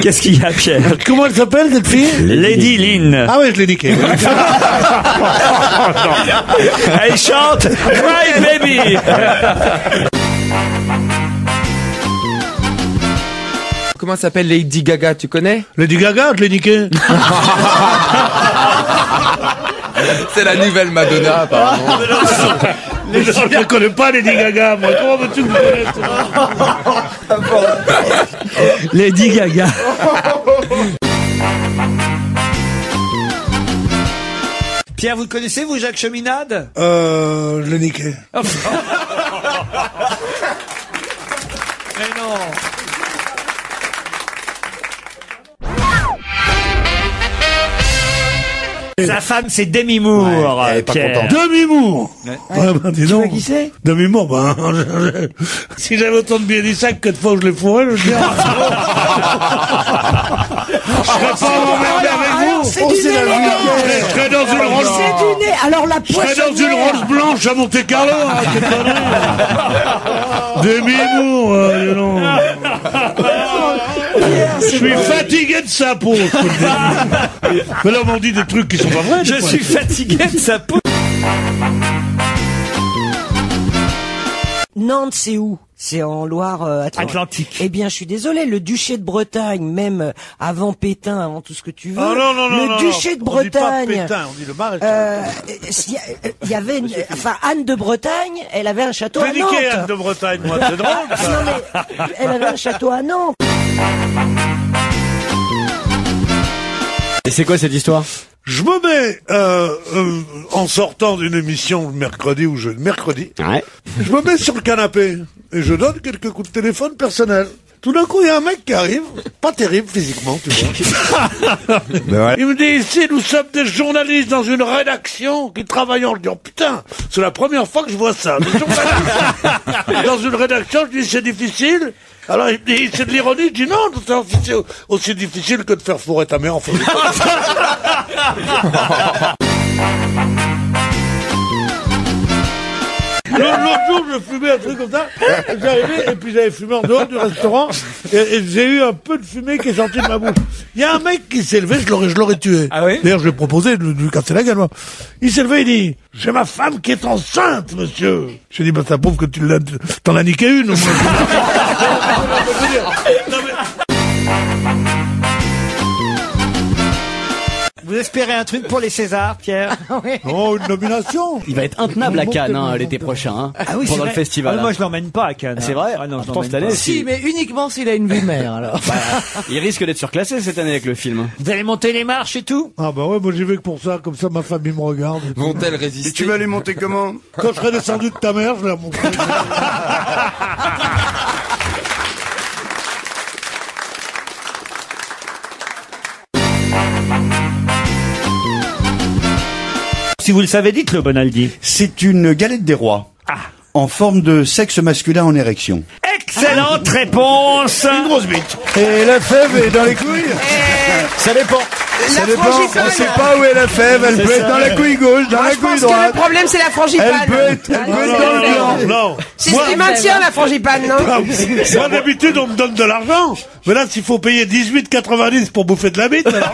Qu'est-ce qu'il y a, Pierre? Comment elle s'appelle, cette fille? Lady Lynn. Ah ouais, je l'ai niqué. Elle chante Cry Baby. Comment s'appelle Lady Gaga, tu connais? Lady Gaga, je l'ai niqué. C'est la nouvelle Madonna, apparemment. Je ne connais pas Lady Gaga, moi. Comment veux-tu que je connaisse? Lady Gaga. Pierre, vous le connaissez, vous, Jacques Cheminade? Je l'ai niqué. Mais non. Sa femme, c'est Demi Moore. Ouais, elle est pas Pierre. contente. Demi-Moore. Ouais. Ah ben, dis donc. Qui c'est? Demi-Moore, ben, si j'avais autant de billets du sac que de fois où je les fourrais, je veux dire. Je serais pas emmerdé avec vous. C'est du nez, Je serais dans une Rolls. c'est du nez. Alors la Je serais dans une Rolls blanche à Monte Carlo, hein, quelle connerie. Demi-Moore, dis donc. Je suis fatigué de sa peau. Mais là, on m'en dit des trucs qui sont pas vrais. Je suis fatigué de sa peau. Nantes, c'est où? C'est en Loire-Atlantique. Atlantique. Eh bien, je suis désolé, le duché de Bretagne, même avant Pétain, avant tout ce que tu veux. Ah non, non, non, le non, duché de on dit pas Bretagne. Pétain, on dit le maréchal. Il y avait, enfin, Anne de Bretagne, elle avait un château à J'ai Nantes. niqué Anne de Bretagne, moi, c'est drôle, ça. Non, mais elle avait un château à Nantes. Et c'est quoi cette histoire? Je me mets, en sortant d'une émission le mercredi ou mercredi, Ouais. je me mets sur le canapé et je donne quelques coups de téléphone personnels. Tout d'un coup, il y a un mec qui arrive, pas terrible physiquement, tu vois. Il me dit, ici, nous sommes des journalistes dans une rédaction qui travaillons. Je dis, oh putain, c'est la première fois que je vois ça. Des journalistes dans une rédaction, je dis, c'est difficile. Alors, il me dit, c'est de l'ironie. Je dis, non, c'est aussi difficile que de faire fourrer ta mère en fait. L'autre jour, je fumais un truc comme ça, j'arrivais, et puis j'avais fumé en dehors du restaurant, et j'ai eu un peu de fumée qui est sortie de ma bouche. Il y a un mec qui s'est levé, je l'aurais tué. Ah oui? D'ailleurs, je lui ai proposé de lui casser la gueule, moi. Il s'est levé, il dit, j'ai ma femme qui est enceinte, monsieur. J'ai dit, bah, ça prouve que t'en as niqué une, au moins. Non, mais... Vous espérez un truc pour les Césars, Pierre? Oh, une nomination. Il va être intenable à Cannes l'été prochain, hein, Ah oui, c'est pendant le vrai. festival. Ah, moi, je l'emmène pas à Cannes. C'est vrai? Ah non, je Pourtant, l'emmène cette année, pas. si. mais uniquement s'il a une vue de mer, alors. Il risque d'être surclassé cette année avec le film. Vous allez monter les marches et tout? Ah bah ouais, moi j'y vais que pour ça, comme ça ma famille me regarde. Vont-elles résister? Et tu vas les monter comment? Quand je serai descendu de ta mère, je la montrerai. Si vous le savez, dites-le, Bonaldi. C'est une galette des rois. Ah. En forme de sexe masculin en érection. Excellente réponse. Une grosse bite. Et la fève est dans les couilles? Ça dépend. Ça dépend. On sait pas où est la fève. Elle peut être dans la couille gauche, dans la couille droite. Le problème, c'est la frangipane. Elle peut être dans le blanc. Non. C'est ce qui maintient la frangipane, non? Moi d'habitude on me donne de l'argent. Mais là s'il faut payer 18,90 pour bouffer de la bite. Alors...